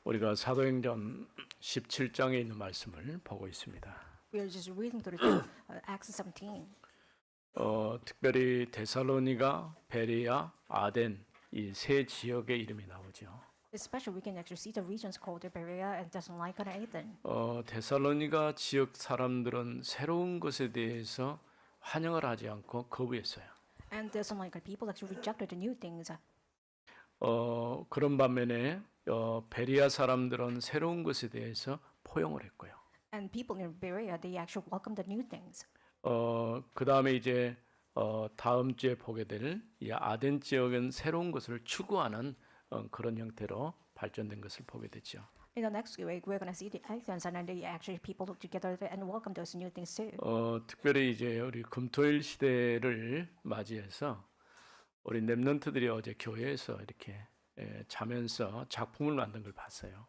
우리가 사도행전 17장에 있는 말씀을 보고 있습니다. We are just reading through Acts 17. 특별히 데살로니가, 베레아, 아덴 이 세 지역의 이름이 나오죠. Especially we can actually see the regions called Berea and Thessalonica and Athens. 데살로니가 지역 사람들은 새로운 것에 대해서 환영을 하지 않고 거부했어요. And Thessalonica people actually rejected the new things. 그런 반면에 베레아 사람들은 새로운 것에 대해서 포용을 했고요. And people in Berea, they actually welcomed the new things. 그 다음에 이제 다음 주에 보게 될 이 아덴 지역은 새로운 것을 추구하는 그런 형태로 발전된 것을 보게 되죠. In the next week, we're going to see the Athens, and then they actually people look together and welcome those new things too. 특별히 이제 우리 금토일 시대를 맞이해서 우리 렘넌트들이 어제 교회에서 이렇게 자면서 작품을 만든 걸 봤어요.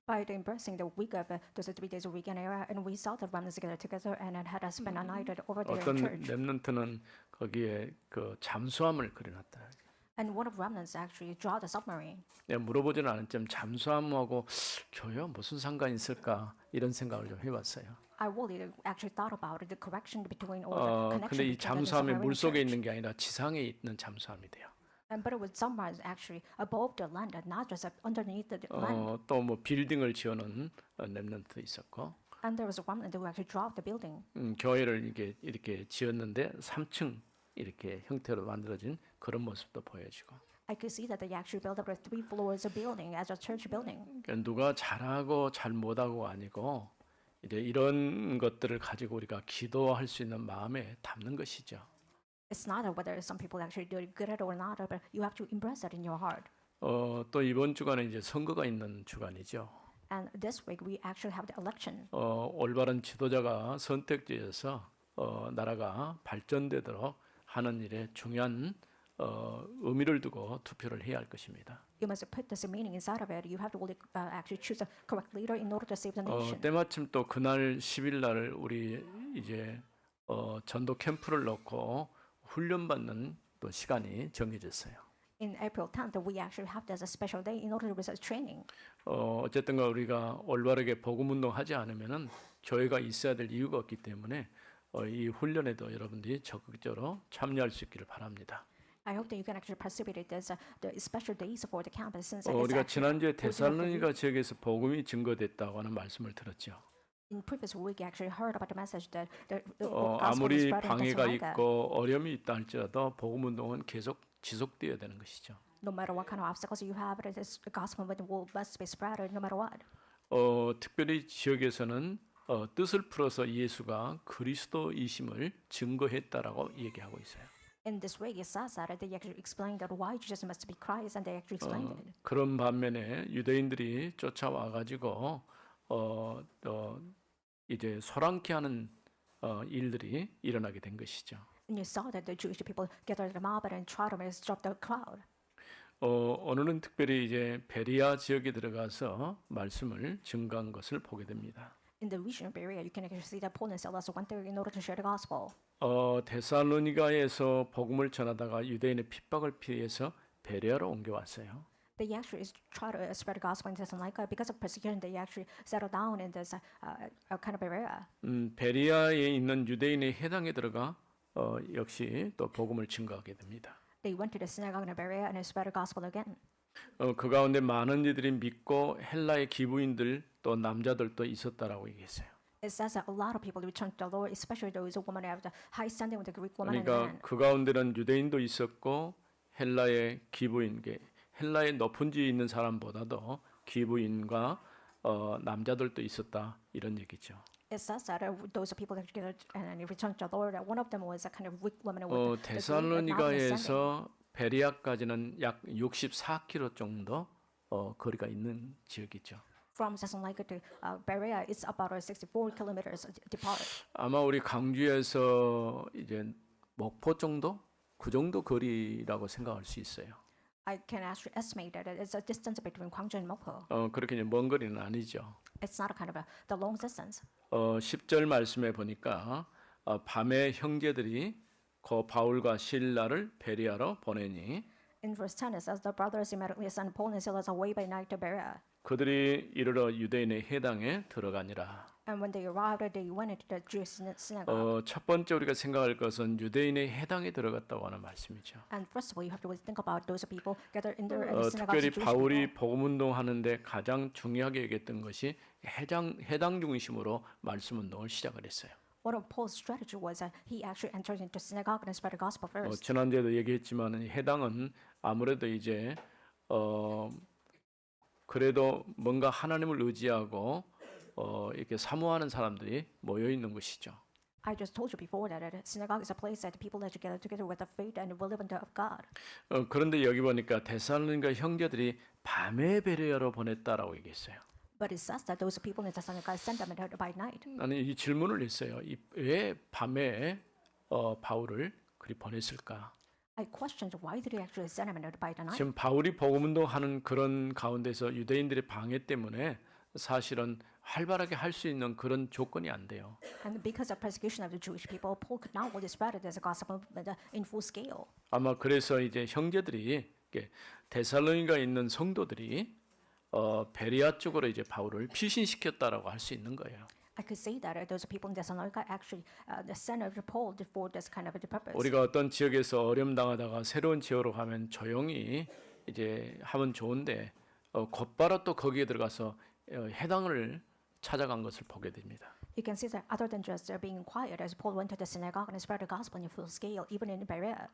By the embracing the week of those 3 days a week in era, and we saw the remnants together and had us spend a night over there 어떤 in church. 렘넌트는 거기에 그 잠수함을 그려놨다. And one of remnants actually draw the submarine. 내가 물어보지는 않았지만 잠수함하고 교회와 무슨 상관이 있을까 이런 생각을 좀 해봤어요. I really actually thought about the correction between or the 근데 connection 이 between the 잠수함이 submarine 물 and 속에 church. 있는 게 아니라 지상에 있는 잠수함이 돼요. And but it was submarines actually above the land, and not just underneath the land. 또 뭐 빌딩을 지어놓은 렘넌트도 있었고, And there was a remnant who actually dropped the building. 교회를 이렇게 지었는데 3층 이렇게 형태로 만들어진 그런 모습도 보여지고. I could see that they actually built up a 3 floors of building as a church building. 그러니까 누가 잘하고 잘 못하고 아니고 이제 이런 것들을 가지고 우리가 기도할 수 있는 마음에 담는 것이죠. It's not whether some people actually do it good at or not, but you have to embrace that in your heart. 또 이번 주간에 이제 선거가 있는 주간이죠. And this week we actually have the election. 올바른 지도자가 선택되어서 나라가 발전되도록 하는 일에 중요한 의미를 두고 투표를 해야 할 것입니다. You must put this meaning inside of it. You have to really, actually choose the correct leader in order to save the nation. 때마침 또 그날 10일 날 우리 이제 전도 캠프를 넣고 훈련받는 또 시간이 정해졌어요. In April 10th, we actually have this a special day in order to receive training. 어쨌든가 우리가 올바르게 복음 운동하지 않으면은 교회가 있어야 될 이유가 없기 때문에 이 훈련에도 여러분들이 적극적으로 참여할 수 있기를 바랍니다. I hope that you can actually participate in this the special days for the campus since 우리가 it's 지난주에 데살로니가 지역에서 복음이 증거됐다고 하는 말씀을 들었죠. in previous week actually heard about the message that the gospel is 아무리 spread in 방해가 Thessalonica. 있고 어려움이 있다 할지라도 복음 운동은 계속 지속되어야 되는 것이죠. No matter what kind of obstacles you have, this gospel must be spread no matter what. 특별히 지역에서는 뜻을 풀어서 예수가 그리스도이심을 증거했다라고 얘기하고 있어요. In this way, it says that they actually explained that why Jesus must be Christ, and they actually explained it. 그런 반면에 유대인들이 쫓아와 가지고 이제 소란케 하는 일들이 일어나게 된 것이죠. And you saw that the Jewish people gathered them up and tried to disrupt the crowd. 오늘은 특별히 이제 베리아 지역에 들어가서 말씀을 증거한 것을 보게 됩니다. In the region of Berea, you can actually see that Paul and Silas went there in order to share the gospel. 데살로니가에서 복음을 전하다가 유대인의 핍박을 피해서 베레아로 옮겨왔어요. They actually tried to spread the gospel in Thessalonica because of persecution. They actually settled down in this kind of Berea. 베리아에 있는 유대인의 회당에 들어가 역시 또 복음을 증거하게 됩니다. They went to the synagogue in Berea and spread the gospel again. 그 가운데 많은 이들이 믿고 헬라의 기부인들 또 남자들도 있었다라고 얘기했어요. It says that a lot of people returned to the Lord, especially those women who have the high standing with the Greek woman and 그러니까 man. 그 가운데는 유대인도 있었고 헬라의 기부인, 헬라의 높은 지에 있는 사람보다도 기부인과 남자들도 있었다 이런 얘기죠. It says that those people that gathered and returned to the Lord, that one of them was a kind of weak woman with the Greek and not understanding. 데살로니가에서 베레아까지는 약 64km 정도 거리가 있는 지역이죠. From Thessalonica to Berea, it's about 64 kilometers depart. 아마 우리 강주에서 이제 목포 정도 그 정도 거리라고 생각할 수 있어요. I can actually estimate that it's a distance between Gwangju and Mokpo. 그렇게 이제 먼 거리는 아니죠. It's not a kind of the long distance. 10절 말씀에 보니까 밤에 형제들이 그 바울과 실라를 베레아로 보내니 In verse 10, it says the brothers immediately sent Paul and Silas away by night to Berea. 그들이 이르러 유대인의 회당에 들어가니라. And when they arrived, they went into the Jewish synagogue. 첫 번째 우리가 생각할 것은 유대인의 회당에 들어갔다고 하는 말씀이죠. And first of all, you have to really think about those people gathered in the synagogues 특별히 of Jewish 바울이 people. 복음 운동하는데 가장 중요하게 여겼던 것이 해당 중심으로 말씀 운동을 시작을 했어요. One of Paul's strategy was that he actually entered into synagogue and spread the gospel first. 지난주에도 얘기했지만 해당은 아무래도 이제 그래도 뭔가 하나님을 의지하고 이렇게 사모하는 사람들이 모여 있는 것이죠. I just told you before that a synagogue is a place that people that together with the faith and will live in the of God. 그런데 여기 보니까 데살로니가 형제들이 밤에 베레아로 보냈다라고 얘기했어요. But it says that those people in Thessalonica sent them by night. 나는 이 질문을 했어요. 왜 밤에 바울을 그리 보냈을까? I questioned why did he actually send them by the night? 지금 바울이 복음 운동하는 그런 가운데서 유대인들의 방해 때문에 사실은 활발하게 할 수 있는 그런 조건이 안 돼요. And because of persecution of the Jewish people, Paul could not really spread it as a gospel in full scale. 아마 그래서 이제 형제들이 데살로니가 있는 성도들이 베레아 쪽으로 이제 바울을 피신시켰다라고 할 수 있는 거예요. I could say that those people in Thessalonica actually sent Paul for this kind of a purpose. 우리가 어떤 지역에서 어려움 당하다가 새로운 지역으로 가면 조용히 이제 하면 좋은데 곧바로 또 거기에 들어가서 해당을 찾아간 것을 보게 됩니다. You can see that other than just being quiet, as Paul went to the synagogue and spread the gospel in full scale, even in Berea.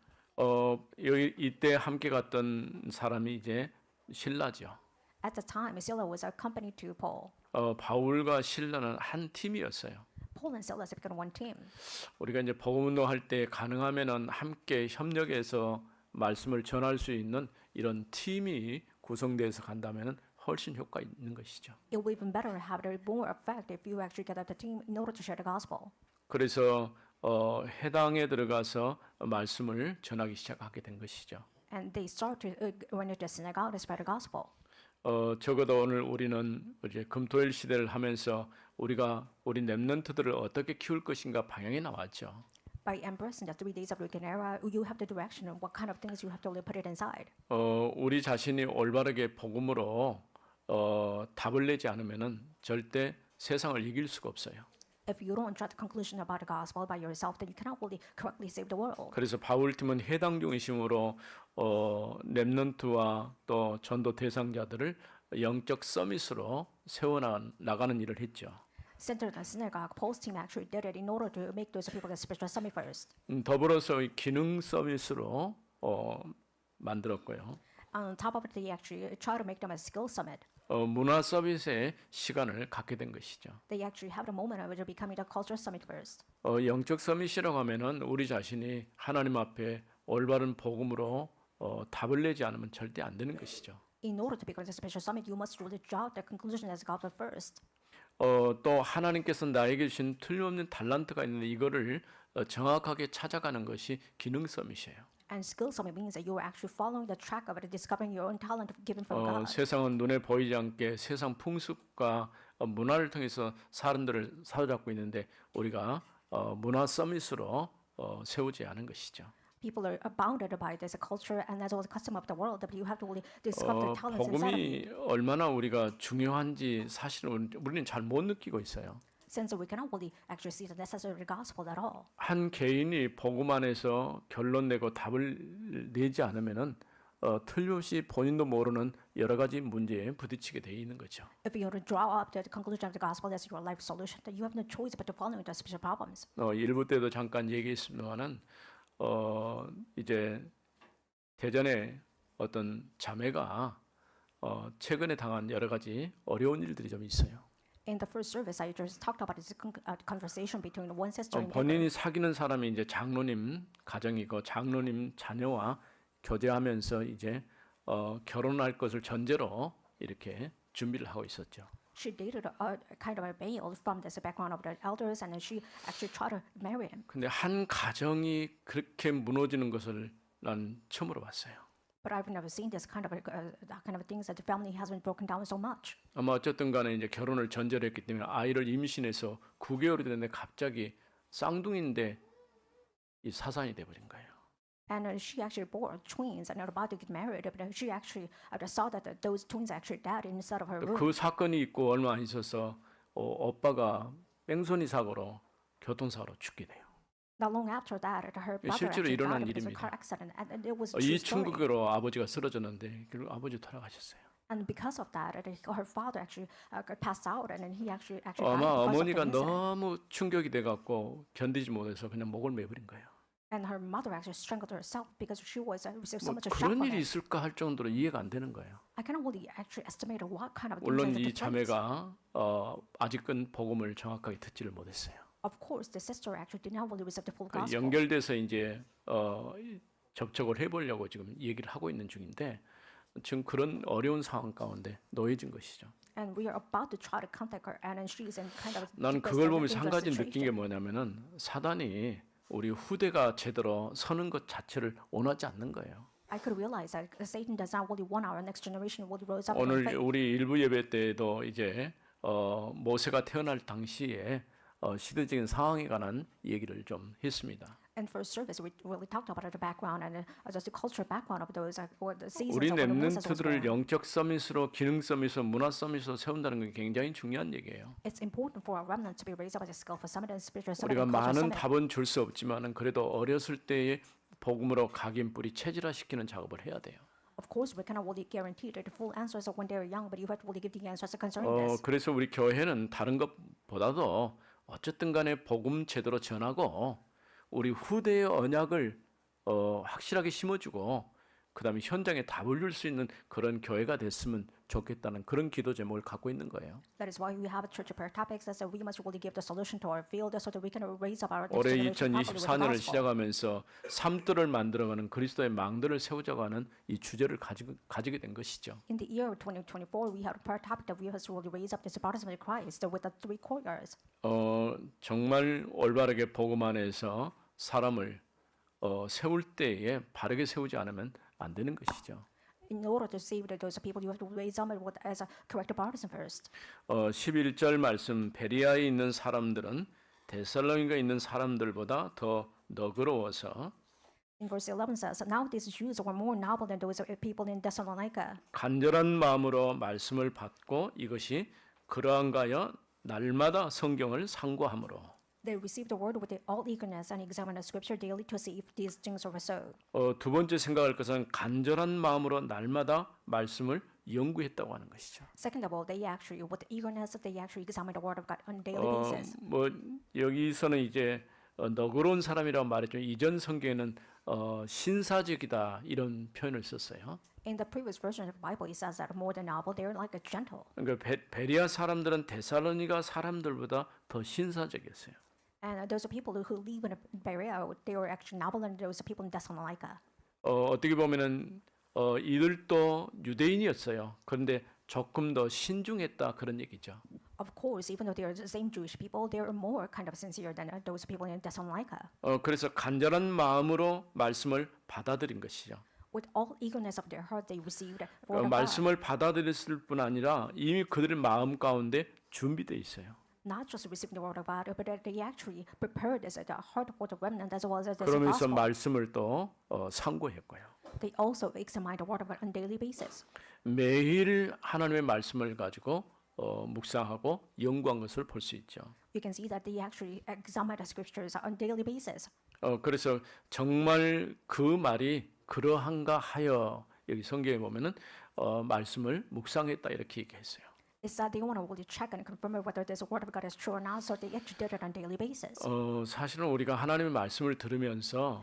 여기 이때 함께 갔던 사람이 이제 실라죠. At the time, Sila was accompanied to Paul. 바울과 실라는 한 팀이었어요. Paul and Silas became one team. 우리가 이제 복음 운동할 때 가능하면은 함께 협력해서 말씀을 전할 수 있는 이런 팀이 구성돼서 간다면은 훨씬 효과 있는 것이죠. It will even better have the more effect if you actually get out the team in order to share the gospel. 그래서 해당에 들어가서 말씀을 전하기 시작하게 된 것이죠. And they started went to the synagogue to spread the gospel. 적어도 오늘 우리는 이제 금토일 시대를 하면서 우리 렘넌트들을 어떻게 키울 것인가 방향이 나왔죠. By embracing the 3 days of Weekend era, you have the direction of what kind of things you have to really put it inside. 우리 자신이 올바르게 복음으로 답을 내지 않으면은 절대 세상을 이길 수가 없어요. If you don't draw the conclusion about the gospel by yourself, then you cannot really correctly save the world. 그래서 바울 팀은 해당 중심으로 렘넌트와 또 전도 대상자들을 영적 서밋으로 세워 나가는 일을 했죠. Centered on synagogue, Paul's team actually did it in order to make those people get spiritual summit first. 더불어서 기능 서밋으로 만들었고요. On top of it, they actually try to make them a skill summit. 문화 서밋의 시간을 갖게 된 것이죠. They actually have the moment of it becoming the culture summit first. 영적 서밋이라고 하면은 우리 자신이 하나님 앞에 올바른 복음으로 답을 내지 않으면 절대 안 되는 것이죠. In order to become the spiritual summit, you must really draw the conclusion as gospel first. 또 하나님께서 나에게 주신 틀림없는 달란트가 있는데 이거를 정확하게 찾아가는 것이 기능 서밋이에요. And skill summit means that you are actually following the track of it, discovering your own talent given from God. 세상은 눈에 보이지 않게 세상 풍습과 문화를 통해서 사람들을 사로잡고 있는데 우리가 문화 서밋으로 세우지 않은 것이죠. People are bounded by this culture and as well as custom of the world, but you have to really discover the talents inside of 복음이 you. 얼마나 우리가 중요한지 사실은 우리는 잘 못 느끼고 있어요. Since we cannot really actually see the necessary gospel at all. 한 개인이 복음 안에서 결론 내고 답을 내지 않으면은 틀림없이 본인도 모르는 여러 가지 문제에 부딪히게 돼 있는 거죠. If you want to draw up the conclusion of the gospel as your life solution, then you have no choice but to follow the special problems. 일부 때도 잠깐 얘기했습니다만은 이제 대전에 어떤 자매가 최근에 당한 여러 가지 어려운 일들이 좀 있어요. In the first service, I just talked about this conversation between one sister and 본인이 사귀는 사람이 이제 장로님 가정이고 장로님 자녀와 교제하면서 이제 결혼할 것을 전제로 이렇게 준비를 하고 있었죠. she dated a kind of a male from this background of the elders, and then she actually tried to marry him. 근데 한 가정이 그렇게 무너지는 것을 난 처음으로 봤어요. But I've never seen this kind of things that the family has been broken down so much. 아마 어쨌든 간에 이제 결혼을 전제로 했기 때문에 아이를 임신해서 9개월이 됐는데 갑자기 쌍둥이인데 이 사산이 돼버린 거예요. And she actually bore twins and are about to get married, but she actually saw that those twins actually died inside of her room. 그 사건이 있고 얼마 안 있어서 오빠가 뺑소니 사고로 교통사고로 죽게 돼요. Not long after that, her brother 실제로 actually 일어난 died because of a 일입니다. car accident, and it was a 이 true story. 충격으로 아버지가 쓰러졌는데 결국 아버지 돌아가셨어요. And because of that, her father actually got passed out, and then he actually died 아마 because of 어머니가 the incident. 너무 충격이 돼갖고 견디지 못해서 그냥 목을 매버린 거예요. And her mother actually strangled herself because she was received so 뭐 much shock 그런 from 일이 it. 있을까 할 정도로 이해가 안 되는 거예요. I cannot really actually estimate what kind of things 물론 that 이 took place. 자매가 아직은 복음을 정확하게 듣지를 못했어요. Of course, the sister actually did not really receive the full 그 gospel. 연결돼서 이제 접촉을 해보려고 지금 얘기를 하고 있는 중인데 지금 그런 어려운 상황 가운데 놓여진 것이죠. And we are about to try to contact her, and then she's in kind of 나는 deepest 그걸 and 보면서 한 dangerous 가지 느낀 게 situation. 뭐냐면은 사단이 우리 후대가 제대로 서는 것 자체를 원하지 않는 거예요. I could realize that Satan does not really want our next generation really rose up in 오늘 faith. 우리 일부 예배 때도 이제 모세가 태어날 당시에 시대적인 상황에 관한 얘기를 좀 했습니다. And for service, we really talked about the background and just the cultural background of those or the seasons 우리 of when Moses was 랩런트들을 born. 영적 서밋으로 기능 서밋으로 문화 서밋으로 세운다는 게 굉장히 중요한 얘기예요. It's important for our remnant to be raised up as a skillful summit and spiritual summit 우리가 and cultural 많은 summit. 답은 줄 수 없지만은 그래도 어렸을 때에 복음으로 각인 뿌리 체질화시키는 작업을 해야 돼요. Of course, we cannot really guarantee the full answers when they're young, but you have to really give the answers concerning this. 그래서 우리 교회는 다른 것보다도 어쨌든 간에 복음 제대로 전하고 우리 후대의 언약을 확실하게 심어주고 그다음에 현장에 답을 줄 수 있는 그런 교회가 됐으면 좋겠다는 그런 기도 제목을 갖고 있는 거예요. That is why we have a church prayer topics that we must really give the solution to our field so that we can raise up our next 올해 generation properly with the 2024년을 gospel. 시작하면서 삶들을 만들어가는 그리스도의 망들을 세우자고 하는 이 주제를 가지게 된 것이죠. In the year 2024, we have a prayer topic that we have to really raise up this baptism of Christ with the three courtyards. 정말 올바르게 복음 안에서 사람을 세울 때에 바르게 세우지 않으면 안 되는 것이죠. In order to save those people, you have to raise them as a correct baptism first. 11절 말씀 베리아에 있는 사람들은 데살로니가에 있는 사람들보다 더 너그러워서 In verse 11 says, Now these Jews were more noble than those people in Thessalonica. 간절한 마음으로 말씀을 받고 이것이 그러한가여 날마다 성경을 상고함으로 They received the word with all eagerness and examined the scripture daily to see if these things were so. 두 번째 생각할 것은 간절한 마음으로 날마다 말씀을 연구했다고 하는 것이죠. Second of all, they actually, with eagerness, they actually examined the word of God on a daily basis. 뭐 여기서는 이제 너그러운 사람이라고 말했죠. 이전 성경에는 신사적이다 이런 표현을 썼어요. In the previous version of the Bible, it says that more than noble, they're like a gentle. 그러니까 베리아 사람들은 데살로니가 사람들보다 더 신사적이었어요. And those people who live in Berea, they were actually noble than those people in Thessalonica. 어떻게 보면은 이들도 유대인이었어요. 그런데 조금 더 신중했다 그런 얘기죠. Of course, even though they are the same Jewish people, they are more kind of sincere than those people in Thessalonica. 그래서 간절한 마음으로 말씀을 받아들인 것이죠. With all eagerness of their heart, they received the word of God. 말씀을 받아들였을 뿐 아니라 이미 그들의 마음 가운데 준비되어 있어요. Not just receiving the word of God, but that they actually prepared as the heart for the remnant as well as the 그러면서 gospel. 말씀을 또 상고했고요. They also examine the word of God on a daily basis. 매일 하나님의 말씀을 가지고 묵상하고 연구한 것을 볼 수 있죠. You can see that they actually examine the scriptures on a daily basis. 그래서 정말 그 말이 그러한가 하여 여기 성경에 보면은 말씀을 묵상했다 이렇게 얘기했어요. It's that they want to really check and confirm whether this word of God is true or not, so they actually did it on a daily basis. 사실은 우리가 하나님의 말씀을 들으면서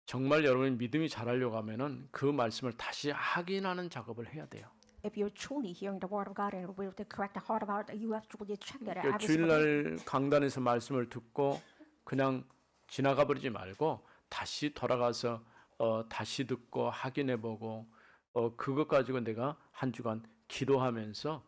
정말 여러분이 믿음이 자라려고 하면은 그 말씀을 다시 확인하는 작업을 해야 돼요. If you're truly hearing the word of God and with the correct heart about it, you have to really check it every single day. 주일날 강단에서 말씀을 듣고 그냥 지나가 버리지 말고 다시 돌아가서 다시 듣고 확인해보고 그것 가지고 내가 한 주간 기도하면서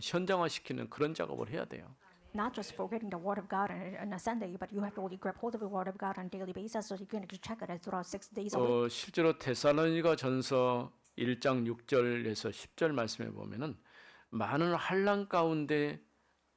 현장화시키는 그런 작업을 해야 돼요. Not just forgetting the word of God on a Sunday, but you have to really grab hold of the word of God on a daily basis so you can check it throughout 6 days a week. 실제로 데살로니가 전서 1장 6절에서 10절 말씀에 보면은 많은 환난 가운데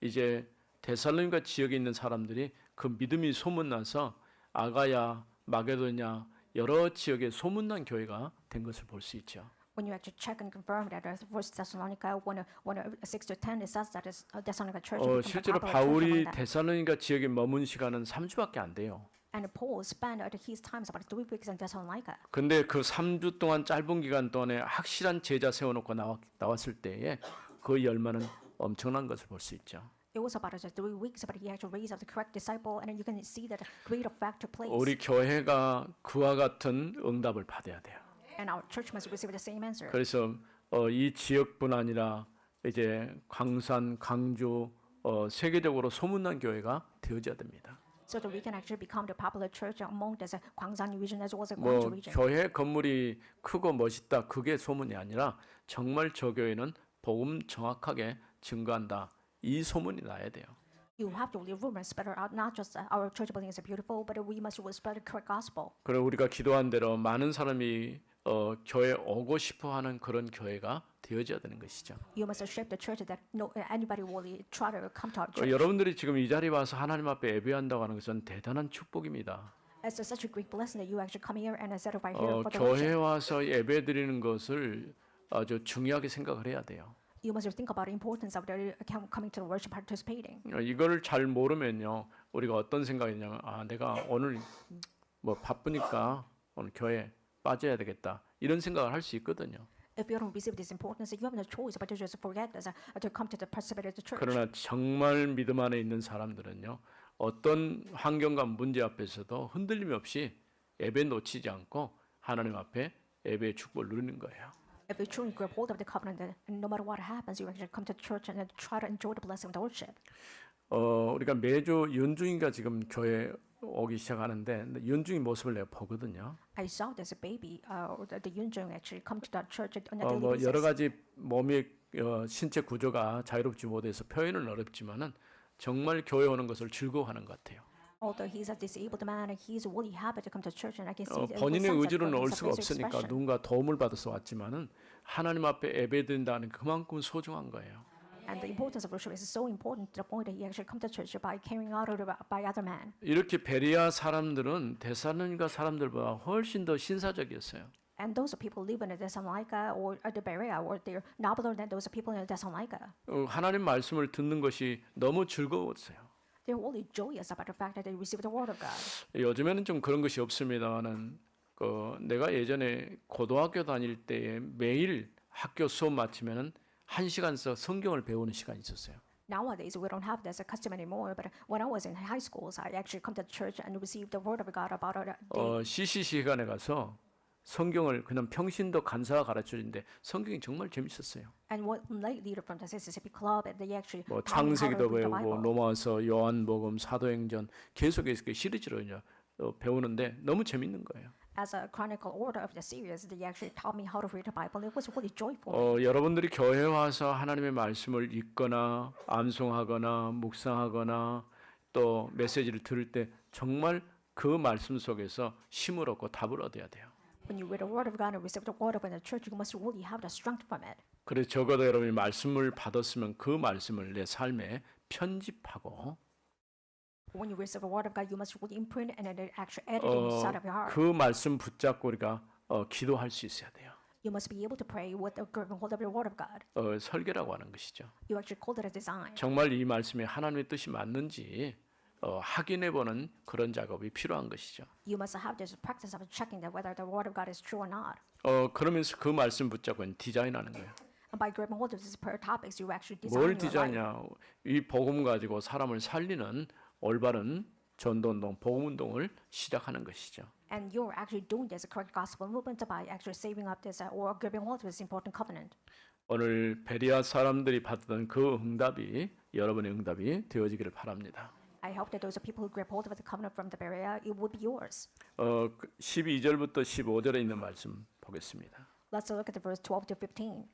이제 데살로니가 지역에 있는 사람들이 그 믿음이 소문나서 아가야, 마게도냐 여러 지역에 소문난 교회가 된 것을 볼 수 있죠. When you actually check and confirm that First Thessalonica 6 to 10, it says that Thessalonica church became a 실제로 popular church 바울이 among them. 데살로니가 지역에 머문 시간은 3주밖에 안 돼요. And Paul spent his times about 3 weeks in Thessalonica. 근데 그 3주 동안 짧은 기간 동안에 확실한 제자 세워놓고 나왔을 때에 그 열매는 엄청난 것을 볼 수 있죠. It was about 3 weeks, but he actually raised up the correct disciple, and then you can see that a great effect took place. 우리 교회가 그와 같은 응답을 받아야 돼요. And our church must receive the same answer. 그래서 이 지역뿐 아니라 이제 광산, 강주 세계적으로 소문난 교회가 되어져야 됩니다. So that we can actually become the popular church among the Gwansan region as well as the 뭐 Gwangju region. 교회 건물이 크고 멋있다 그게 소문이 아니라 정말 저 교회는 복음 정확하게 증거한다 이 소문이 나야 돼요. You have to really rumors spread out, not just our church building is beautiful, but we must spread the correct gospel. 그리고 우리가 기도한 대로 많은 사람이 교회 오고 싶어하는 그런 교회가 되어져야 되는 것이죠. You must shape the church that anybody will try to come to our church. 여러분들이 지금 이 자리에 와서 하나님 앞에 예배한다고 하는 것은 대단한 축복입니다. It's such a great blessing that you actually come here and set up right here for the 교회에 worship. 와서 예배 드리는 것을 아주 중요하게 생각을 해야 돼요. You must think about the importance of the coming to the worship, participating. 이걸 잘 모르면요, 우리가 어떤 생각이냐면 내가 오늘 뭐 바쁘니까 오늘 교회 빠져야 되겠다 이런 생각을 할 수 있거든요. If you don't receive this importance, you have no choice but to just forget to come to the participate of the church. 그러나 정말 믿음 안에 있는 사람들은요, 어떤 환경과 문제 앞에서도 흔들림 없이 예배 놓치지 않고 하나님 앞에 예배의 축복을 누리는 거예요. If you truly grab hold of the covenant, and no matter what happens, you actually come to church and try to enjoy the blessing of the worship. 우리가 매주 연중이가 지금 교회 오기 시작하는데 연중이 모습을 내가 보거든요. I saw this baby, the Yunjung actually come to that church on a daily 뭐 basis. 여러 가지 몸의 신체 구조가 자유롭지 못해서 표현은 어렵지만은 정말 교회 오는 것을 즐거워하는 것 같아요. Although he's a disabled man, he's really happy to come to church, and I can see the 본인의 sense of 의지로는 올 his 수가 없으니까 expression. 누군가 도움을 받아서 왔지만은 하나님 앞에 예배드린다는 그만큼 소중한 거예요. And the importance of worship is so important to the point that he actually come to church by carrying out by other man. 이렇게 베레아 사람들은 데살로니가 사람들보다 훨씬 더 신사적이었어요. And those people live in Thessalonica or the Berea, or they're nobler than those people in Thessalonica. 하나님 말씀을 듣는 것이 너무 즐거웠어요. They're really joyous about the fact that they receive the word of God. 요즘에는 좀 그런 것이 없습니다만은 내가 예전에 고등학교 다닐 때에 매일 학교 수업 마치면은 1시간씩 성경을 배우는 시간이 있었어요. Nowadays, we don't have this custom anymore. But when I was in high school, I actually come to church and receive the word of God about a day. CC 시간에 가서 성경을 그냥 평신도 간사가 가르쳐 주는데 성경이 정말 재밌었어요. And what leader from the Mississippi Club, they actually 뭐 taught me how to 창세기도 read the 배우고 Bible. 로마서, 요한복음, 사도행전 계속해서 시리즈로 이제 배우는데 너무 재밌는 거예요. As a chronicle order of the series, they actually taught me how to read the Bible. It was really joyful. 여러분들이 교회에 와서 하나님의 말씀을 읽거나 암송하거나 묵상하거나 또 메시지를 들을 때 정말 그 말씀 속에서 힘을 얻고 답을 얻어야 돼요. When you read the word of God and receive the word of the church, you must really have the strength from it. 그래서 적어도 여러분이 말씀을 받았으면 그 말씀을 내 삶에 편집하고 When you receive the word of God, you must really imprint and then actually edit it inside of your heart. 그 말씀 붙잡고 우리가 기도할 수 있어야 돼요. You must be able to pray with the grabbing hold of the word of God. 설계라고 하는 것이죠. You actually call it a design. 정말 이 말씀이 하나님의 뜻이 맞는지 확인해보는 그런 작업이 필요한 것이죠. You must have this practice of checking that whether the word of God is true or not. 그러면서 그 말씀 붙잡고 디자인하는 거예요. And by grabbing hold of these prayer topics, you actually 뭘 design your life. 디자인이냐? 이 복음 가지고 사람을 살리는 올바른 전도운동, 복음운동을 시작하는 것이죠. And you're actually doing this correct gospel movement by actually saving up this or grabbing hold of this important covenant. 오늘 베리아 사람들이 받던 그 응답이 여러분의 응답이 되어지기를 바랍니다. I hope that those people who grab hold of the covenant from the Berea, it will be yours. 12절부터 15절에 있는 말씀 보겠습니다. Let's look at the verse 12 to 15.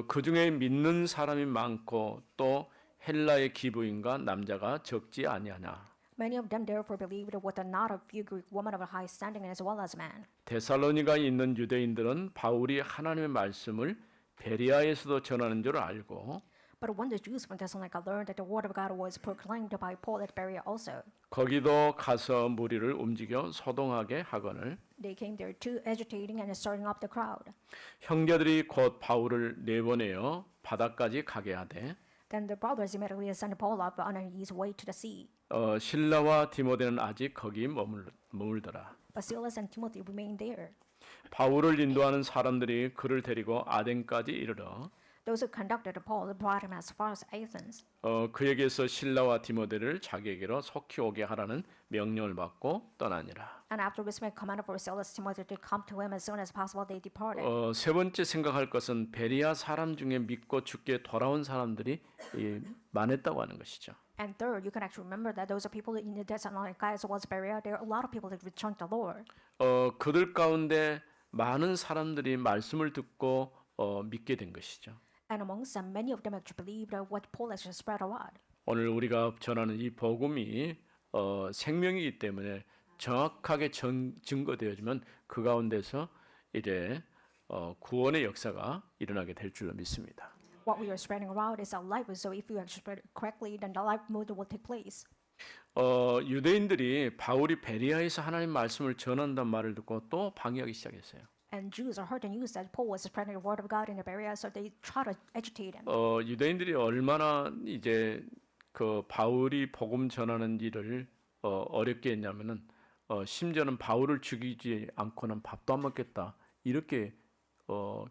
그 중에 믿는 사람이 많고 또 헬라의 기부인과 남자가 적지 아니하냐. Many of them therefore believed with a not a few Greek women of high standing as well as men. 데살로니가에 있는 유대인들은 바울이 하나님의 말씀을 베리아에서도 전하는 줄 알고 But when the Jews from Thessalonica learned that the word of God was proclaimed by Paul at Berea also, 거기도 가서 무리를 움직여 소동하게 하거늘 they came there too, agitating and stirring up the crowd. 형제들이 곧 바울을 내보내어 바다까지 가게 하되 Then the brothers immediately sent Paul up on his way to the sea. 실라와 디모데는 아직 거기 머물더라. But Silas and Timothy remained there. 바울을 인도하는 사람들이 그를 데리고 아덴까지 이르러 Those who conducted Paul brought him as far as Athens. 그에게서 실라와 디모데를 자기에게로 속히 오게 하라는 명령을 받고 떠나니라. And after receiving command for Silas and Timothy to come to him as soon as possible, they departed. 세 번째 생각할 것은 베리아 사람 중에 믿고 죽게 돌아온 사람들이 많았다고 하는 것이죠. And third, you can actually remember that those are people in the Thessalonica as well as Berea. There are a lot of people that returned to the Lord. 그들 가운데 많은 사람들이 말씀을 듣고 믿게 된 것이죠. And amongst them, many of them actually believed what Paul actually spread abroad. 오늘 우리가 전하는 이 복음이 생명이기 때문에 정확하게 증거되어지면 그 가운데서 이제 구원의 역사가 일어나게 될 줄로 믿습니다. What we are spreading around is our life. So if you actually spread it correctly, then the life movement will take place. 유대인들이 바울이 베리아에서 하나님 말씀을 전한다는 말을 듣고 또 방해하기 시작했어요. And Jews are heard the news that Paul was spreading the word of God in the Berea, so they try to agitate him. 유대인들이 얼마나 이제 그 바울이 복음 전하는 일을 어렵게 했냐면은 심지어는 바울을 죽이지 않고는 밥도 안 먹겠다 이렇게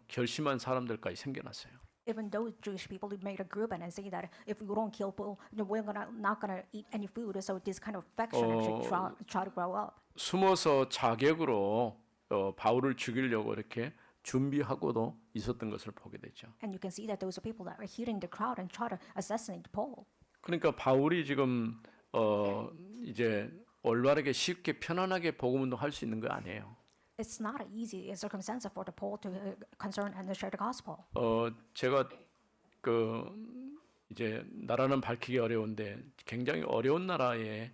결심한 사람들까지 생겨났어요. Even those Jewish people who made a group and say that if we don't kill Paul, then we're not gonna eat any food. So this kind of faction actually try to grow up. 숨어서 자객으로 바울을 죽이려고 이렇게 준비하고도 있었던 것을 보게 되죠. And you can see that those are people that are hearing the crowd and try to assassinate Paul. 그러니까 바울이 지금 이제 올바르게 쉽게 편안하게 복음 운동할 수 있는 거 아니에요. It's not an easy circumstance for the Paul to concern and share the gospel. 제가 그 이제 나라는 밝히기 어려운데 굉장히 어려운 나라의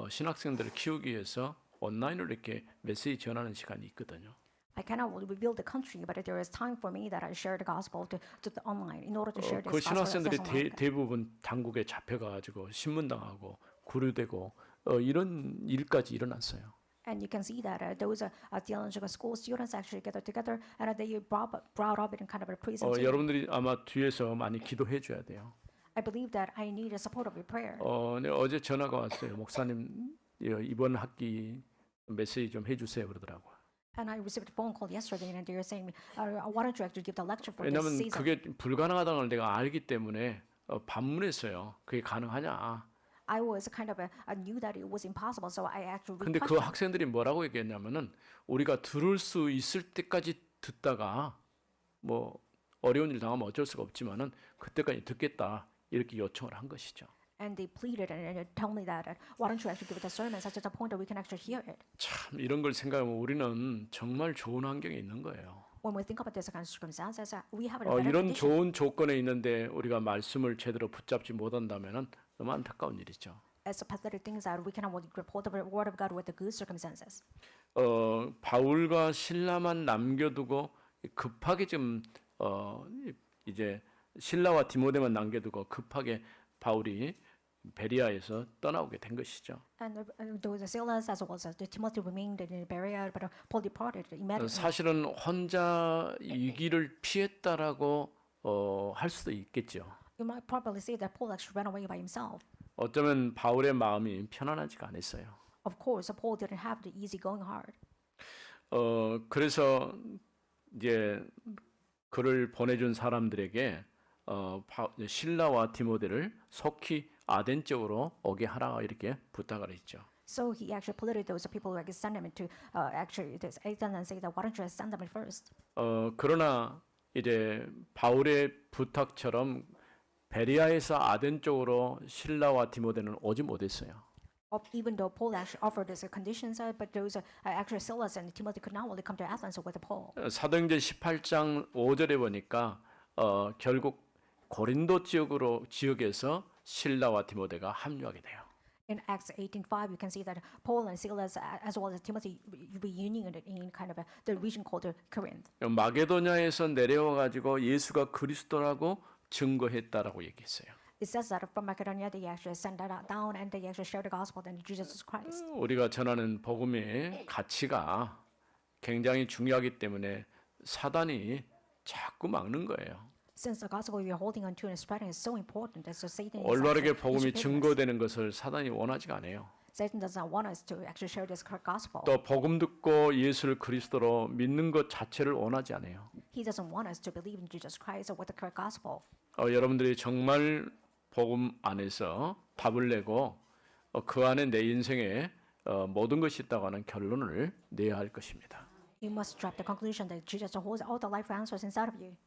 신학생들을 키우기 위해서 온라인으로 이렇게 메시지 전하는 시간이 있거든요. I cannot rebuild the country, but there is time for me that I share the gospel to the online in order to share this 그 gospel. 신학생들이 대부분 당국에 잡혀가지고 신문당하고 구류되고 이런 일까지 일어났어요. And you can see that those theological school students actually gather together and they brought up in kind of a prison. 여러분들이 아마 뒤에서 많이 기도해 줘야 돼요. I believe that I need a support of your prayer. 네, 어제 전화가 왔어요. 목사님 이번 학기 메시지 좀 해주세요 그러더라고요. And I received a phone call yesterday, and they were saying, "Why don't you actually give the lecture for this 왜냐하면 season?" 그게 불가능하다는 걸 내가 알기 때문에 반문했어요. 그게 가능하냐? I was kind of I knew that it was impossible, so I actually 근데 그 requested. 학생들이 뭐라고 얘기했냐면은 우리가 들을 수 있을 때까지 듣다가 뭐 어려운 일 당하면 어쩔 수가 없지만은 그때까지 듣겠다 이렇게 요청을 한 것이죠. And they pleaded and told me that why don't you actually give it a sermon such as the point that we can actually hear it. 참 이런 걸 생각하면 우리는 정말 좋은 환경에 있는 거예요. When we think about this kind of circumstances, we have a better 이런 condition. 좋은 조건에 있는데 우리가 말씀을 제대로 붙잡지 못한다면은 너무 안타까운 일이죠. As a pathetic things that we cannot report the word of God with the good circumstances. 바울과 실라만 남겨두고 급하게 좀 이제 실라와 디모데만 남겨두고 급하게 바울이 베리아에서 떠나오게 된 것이죠. And those Silas as well as the Timothy remained in Berea, but Paul departed immediately. 사실은 혼자 이 길을 피했다라고 할 수도 있겠죠. You might probably say that Paul actually ran away by himself. 어쩌면 바울의 마음이 편안하지가 않았어요. Of course, Paul didn't have the easygoing heart. 그래서 이제 그를 보내준 사람들에게 실라와 디모데를 속히 아덴 쪽으로 오게 하라 이렇게 부탁을 했죠. So he actually pleaded those people who send them to actually this Athens and say that why don't you send them in first? 그러나 이제 바울의 부탁처럼 베리아에서 아덴 쪽으로 실라와 디모데는 오지 못했어요. Even though Paul actually offered these conditions, but those actually Silas and Timothy could not only come to Athens with Paul. 사도행전 18장 5절에 보니까 결국 고린도 지역에서 실라와 디모데가 합류하게 돼요. In Acts 18:5, you can see that Paul and Silas, as well as Timothy, reunited in kind of the region called Corinth. 마게도냐에서 내려와 가지고 예수가 그리스도라고 증거했다라고 얘기했어요. It says that from Macedonia they actually sent that out down and they actually shared the gospel in Jesus Christ. 우리가 전하는 복음의 가치가 굉장히 중요하기 때문에 사단이 자꾸 막는 거예요. Since the gospel we are holding on to and spreading is so important, and so Satan is 올바르게 actually 복음이 educating us. 증거되는 것을 사단이 원하지가 않아요. Satan does not want us to actually share this correct gospel. 또 복음 듣고 예수를 그리스도로 믿는 것 자체를 원하지 않아요. He doesn't want us to believe in Jesus Christ or with the correct gospel. 여러분들이 정말 복음 안에서 답을 내고 그 안에 내 인생에 모든 것이 있다고 하는 결론을 내야 할 것입니다. You must drop the conclusion that Jesus holds all the life answers inside of you.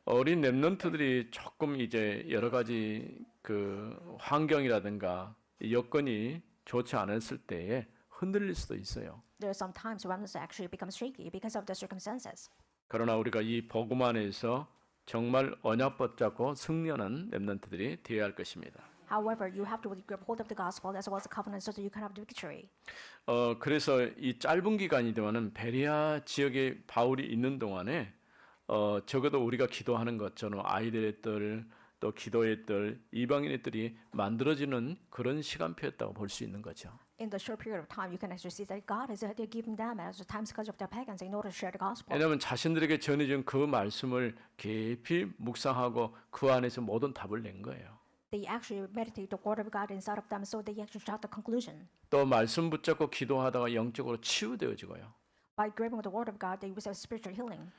어린 렘넌트들이 조금 이제 여러 가지 그 환경이라든가 여건이 좋지 않았을 때에 흔들릴 수도 있어요. There are some times when this actually becomes shaky because of the circumstances. 그러나 우리가 이 복음 안에서 정말 언약 붙잡고 승리하는 렘넌트들이 되어야 할 것입니다. However, you have to really grab hold of the gospel as well as the covenant so that you can have the victory. 그래서 이 짧은 기간이지만은 베레아 지역에 바울이 있는 동안에 적어도 우리가 기도하는 것처럼 아이들의 뜰, 또 기도의 뜰, 이방인의 뜰이 만들어지는 그런 시간표였다고 볼 수 있는 거죠. In the short period of time, you can actually see that God is giving them as a time schedule of their pagans in order to share the gospel. 왜냐하면 자신들에게 전해준 그 말씀을 깊이 묵상하고 그 안에서 모든 답을 낸 거예요. They actually meditate the word of God inside of them, so they actually draw the conclusion. 또 말씀 붙잡고 기도하다가 영적으로 치유되어지고요. By grabbing the word of God, they receive spiritual healing.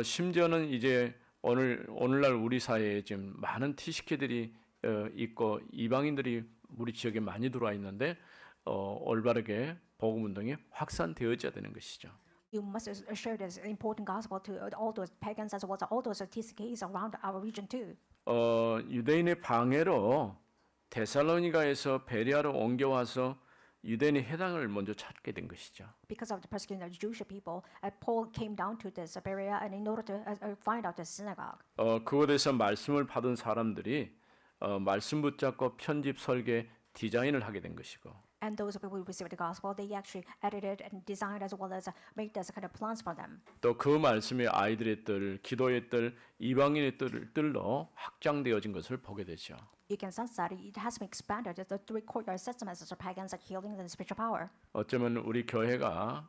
심지어는 이제 오늘날 우리 사회에 지금 많은 티시케들이 있고 이방인들이 우리 지역에 많이 들어와 있는데 올바르게 복음 운동이 확산되어져야 되는 것이죠. You must share this important gospel to all those pagans as well as all those TCKs around our region too. 유대인의 방해로 데살로니가에서 베레아로 옮겨와서 유대인의 회당을 먼저 찾게 된 것이죠. Because of the persecution of the Jewish people, Paul came down to this Berea and in order to find out the synagogue. 그곳에서 말씀을 받은 사람들이 말씀 붙잡고 편집 설계 디자인을 하게 된 것이고 And those people who received the gospel, they actually edited and designed as well as made this kind of plans for them. 또 그 말씀이 아이들의 뜰, 기도의 뜰, 이방인의 뜰로 확장되어진 것을 보게 되죠. You can sense that it has been expanded. The three courtyard systems as pagans and healing and spiritual power. 어쩌면 우리 교회가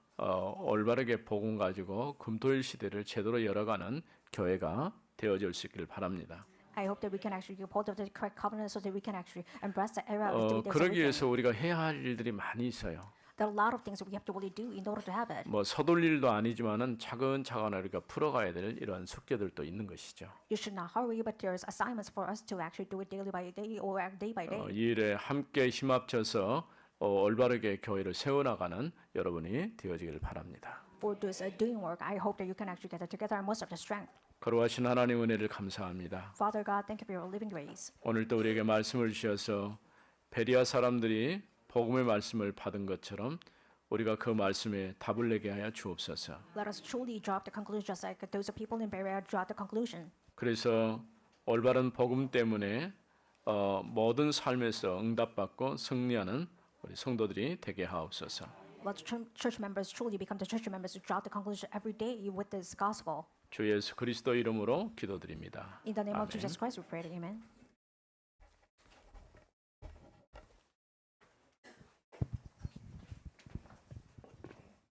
올바르게 복음 가지고 금토일 시대를 제대로 열어가는 교회가 되어질 수 있기를 바랍니다. I hope that we can actually give hold of the correct covenant so that we can actually embrace the era of doing this. 그러기 위해서 우리가 해야 할 일들이 많이 있어요. There are a lot of things that we have to really do in order to have it. 뭐 서둘 일도 아니지만은 차근차근 우리가 풀어가야 될 이런 숙제들도 있는 것이죠. You should not hurry, but there's assignments for us to actually do it daily by day or day by day. 이 일에 함께 힘합쳐서 올바르게 교회를 세워나가는 여러분이 되어지기를 바랍니다. For this doing work, I hope that you can actually get it together and muster the strength. 거룩하신 하나님 은혜를 감사합니다. Father God, thank you for your living grace. 오늘 또 우리에게 말씀을 주셔서 베리아 사람들이 복음의 말씀을 받은 것처럼 우리가 그 말씀에 답을 내게 하여 주옵소서. Let us truly drop the conclusion just like those people in Berea dropped the conclusion. 그래서 올바른 복음 때문에 모든 삶에서 응답받고 승리하는 우리 성도들이 되게 하옵소서. Let church members truly become the church members who drop the conclusion every day with this gospel. 주 예수 그리스도 이름으로 기도드립니다. In the name of 아멘. Jesus Christ, we pray. Amen.